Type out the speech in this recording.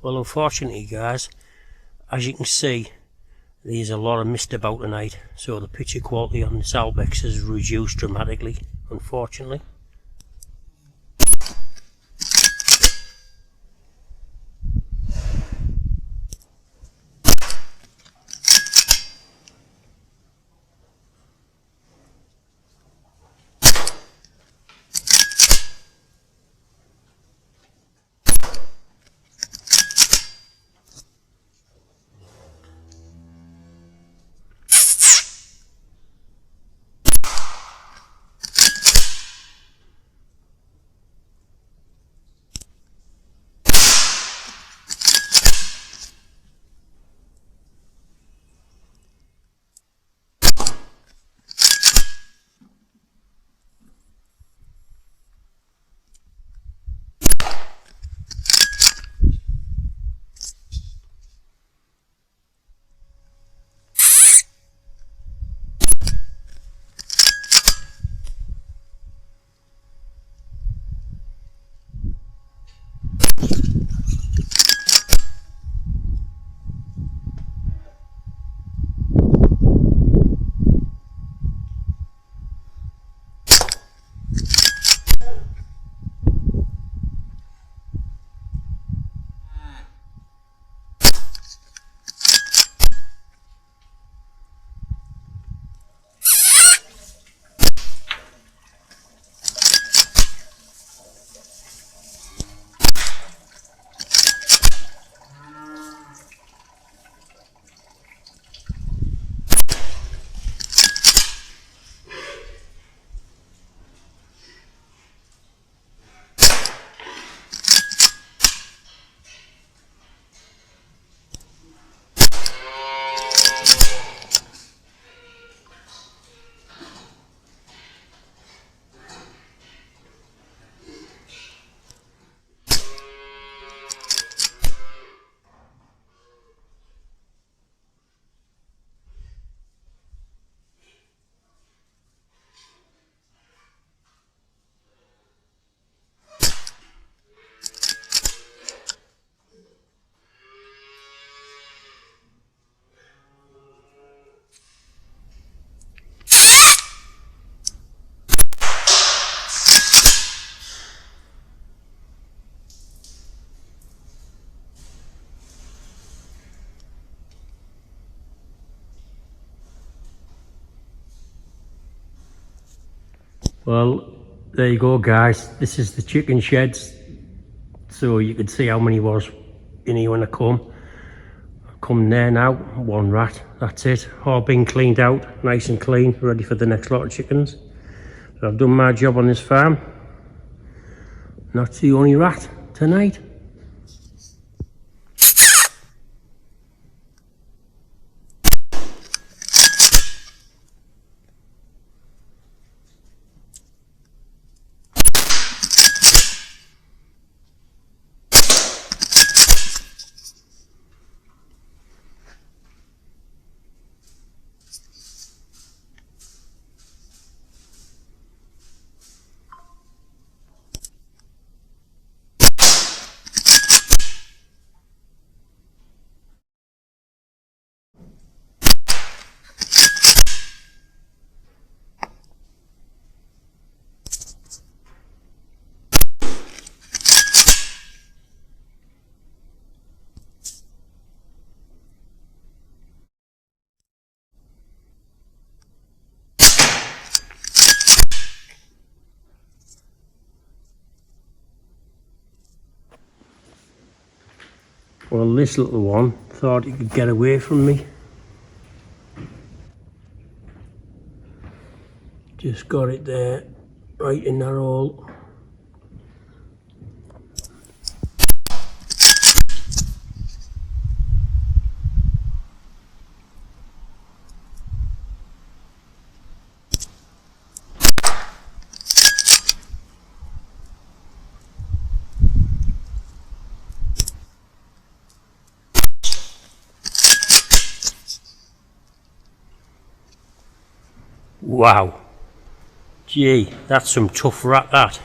Well, unfortunately guys, as you can see, there's a lot of mist about tonight, so the picture quality on this Albex has reduced dramatically, unfortunately. Well, there you go guys, this is the chicken sheds, so you can see how many was in here when I come there now. One rat, that's it, all been cleaned out, nice and clean, ready for the next lot of chickens. So I've done my job on this farm, not the only rat tonight. Well, this little one thought he could get away from me. Just got it there, right in that hole. Wow. Gee, that's some tough rat, that.